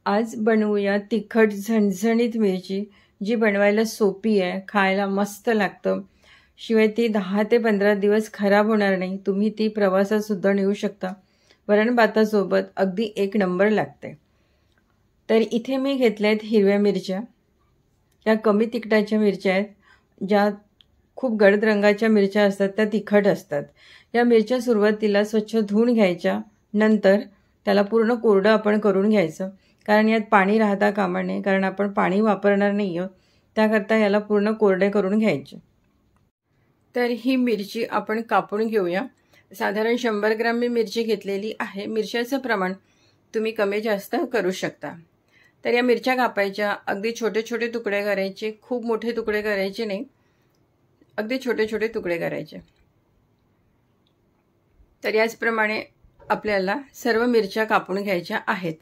आज बनवूया तिखट झणझणीत मिरची, जी बनवायला सोपी आहे, खायला मस्त लागतं. शिवाय ती 10 ते 15 दिवस खराब होणार नाही. तुम्ही ती प्रवासात सुद्धा नेऊ शकता. वरण भातासोबत अगदी एक नंबर लागते. तर इथे मी घेतल्या आहेत हिरव्या मिरच्या. त्या कमी तिखटाच्या मिरच्या आहेत. ज्या खूप गडद रंगाच्या मिरच्या असतात त्या तिखट असतात. या मिरच्या सुरुवातीला स्वच्छ धुवून घ्यायच्या. नंतर त्याला पूर्ण कोरडं आपण करून घ्यायचं, कारण यात पाणी राहता कामा नये, कारण आपण पाणी वापरणार नाही आहोत. त्याकरता याला पूर्ण कोरडे करून घ्यायचे. तर ही मिरची आपण कापून घेऊया. साधारण 100 ग्रॅम मी मिरची घेतलेली आहे. मिरच्याचं प्रमाण तुम्ही कमी जास्त करू शकता. तर या मिरच्या कापायच्या, अगदी छोटे छोटे तुकडे करायचे, खूप मोठे तुकडे करायचे नाही, अगदी छोटे छोटे तुकडे करायचे. तर याचप्रमाणे आपल्याला सर्व मिरच्या कापून घ्यायच्या आहेत.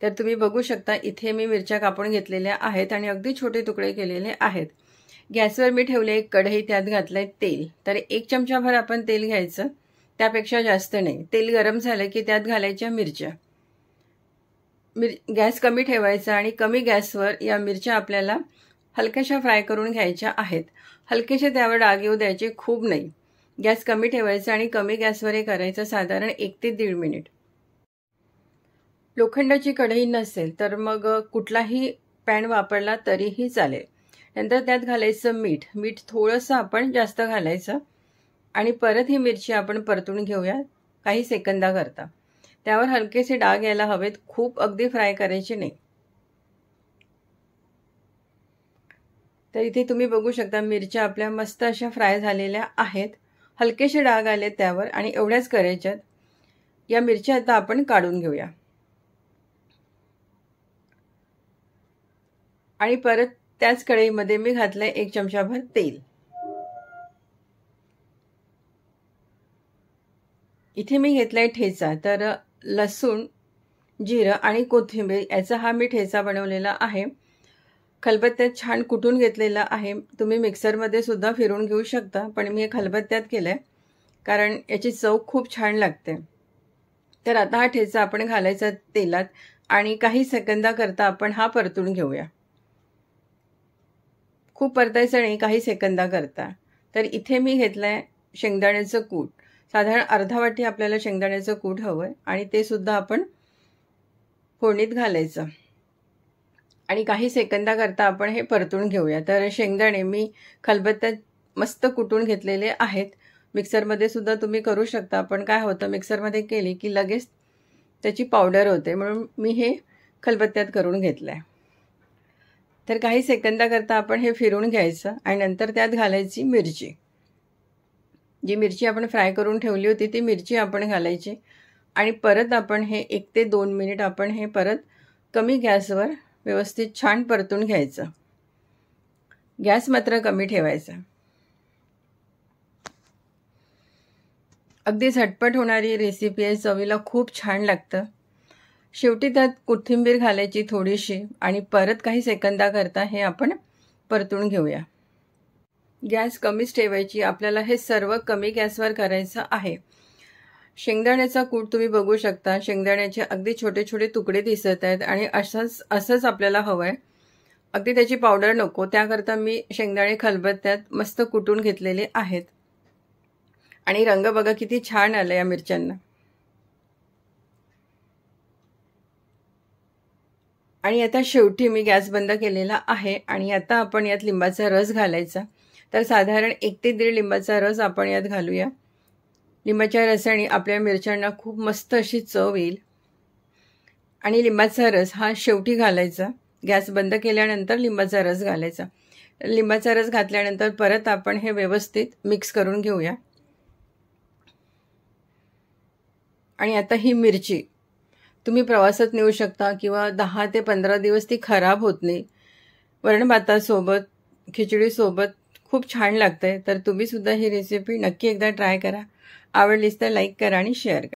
तर तुम्ही बघू शकता इथे मी मिरच्या कापून घेतलेल्या आहेत आणि अगदी छोटे तुकडे केलेले आहेत. गॅसवर मी ठेवले एक कढई, त्यात घातलंय तेल. तर 1 चमचाभर आपण तेल घ्यायचं, त्यापेक्षा जास्त नाही. तेल गरम झालं की त्यात घालायच्या मिरच्या. गॅस कमी ठेवायचा आणि कमी गॅसवर या मिरच्या आपल्याला हलक्याशा फ्राय करून घ्यायच्या आहेत. हलकेशे त्यावर डाग येऊ द्यायचे, खूप नाही. गॅस कमी ठेवायचा आणि कमी गॅसवर हे करायचं साधारण 1 ते 1.5 मिनिट. लोखंडाची कढई नसेल तर मग कुठलाही पॅन वापरला तरीही चालेल. नंतर त्यात घालायचं मीठ. मीठ थोडंसं आपण जास्त घालायचं आणि परत ही मिरची आपण परतून घेऊया काही सेकंदाकरता. त्यावर हलकेसे डाग यायला हवेत, खूप अगदी फ्राय करायचे नाही. तर इथे तुम्ही बघू शकता मिरच्या आपल्या मस्त अशा फ्राय झालेल्या आहेत. हलकेसे डाग आले त्यावर आणि एवढ्याच करायच्यात. या मिरच्या आता आपण काढून घेऊया आणि परत त्याच कढईमध्ये मी घातलंय 1 चमचाभर तेल. इथे मी घेतलाय ठेचा. तर लसूण, जिरं आणि कोथिंबीर याचा हा मी ठेचा बनवलेला आहे. खलबत्त्यात छान कुटून घेतलेला आहे. तुम्ही मिक्सरमध्ये सुद्धा फिरून घेऊ शकता, पण मी खलबत्त्यात केलंय कारण याची चव खूप छान लागते. तर आता हा ठेचा आपण घालायचा तेलात आणि काही सेकंदाकरता आपण हा परतून घेऊया. खूप परतायचं नाही, काही सेकंदाकरता. तर इथे मी घेतलंय शेंगदाण्याचं कूट. साधारण अर्धा वाटी आपल्याला शेंगदाण्याचं कूट हवंय आणि ते सुद्धा आपण फोडणीत घालायचं आणि काही सेकंदाकरता आपण हे परतून घेऊया. तर शेंगदाणे मी खलबत्त्यात मस्त कुटून घेतलेले आहेत. मिक्सरमध्ये सुद्धा तुम्ही करू शकता, पण काय होतं मिक्सरमध्ये केली की लगेच त्याची पावडर होते, म्हणून मी हे खलबत्त्यात करून घेतलंय. तर काही सेकंदाकरता आपण हे फिरून घ्यायचं आणि नंतर त्यात घालायची मिरची. जी मिरची आपण फ्राय करून ठेवली होती ती मिरची आपण घालायची आणि परत आपण हे 1 ते 2 मिनिट आपण हे परत कमी गॅसवर व्यवस्थित छान परतून घ्यायचं. गॅस मात्र कमी ठेवायचा. अगदी झटपट होणारी रेसिपी आहे, चवीला खूप छान लागतं. शेवटी त्यात कोथिंबीर घालायची थोडीशी आणि परत काही सेकंदाकरता हे आपण परतून घेऊया. गॅस कमीच ठेवायची. आपल्याला हे सर्व कमी गॅसवर करायचं आहे. शेंगदाण्याचा कूट तुम्ही बघू शकता. शेंगदाण्याचे अगदी छोटे छोटे तुकडे दिसत आहेत आणि असंच आपल्याला हवं आहे. अगदी त्याची पावडर नको, त्याकरता मी शेंगदाणे खलबत्त्यात मस्त कुटून घेतलेले आहेत आणि रंग बघा किती छान आला या मिरच्यांना. आणि आता शेवटी मी गॅस बंद केलेला आहे आणि आता आपण यात लिंबाचा रस घालायचा. तर साधारण 1 ते 1.5 लिंबाचा रस आपण यात घालूया. लिंबाच्या रसाने आपल्या मिरच्यांना खूप मस्त अशी चव येईल आणि लिंबाचा रस हा शेवटी घालायचा. गॅस बंद केल्यानंतर लिंबाचा रस घालायचा. लिंबाचा रस घातल्यानंतर परत आपण हे व्यवस्थित मिक्स करून घेऊया. आणि आता ही मिरची तुम्ही प्रवासात नेऊ शकता किंवा 10 ते 15 दिवस ती खराब होत नाही. वरण भातासोबत, खिचडीसोबत खूप छान लागते. तर तुम्ही सुद्धा ही रेसिपी नक्की एकदा ट्राय करा. आवडलीच तर लाईक करा आणि शेअर करा.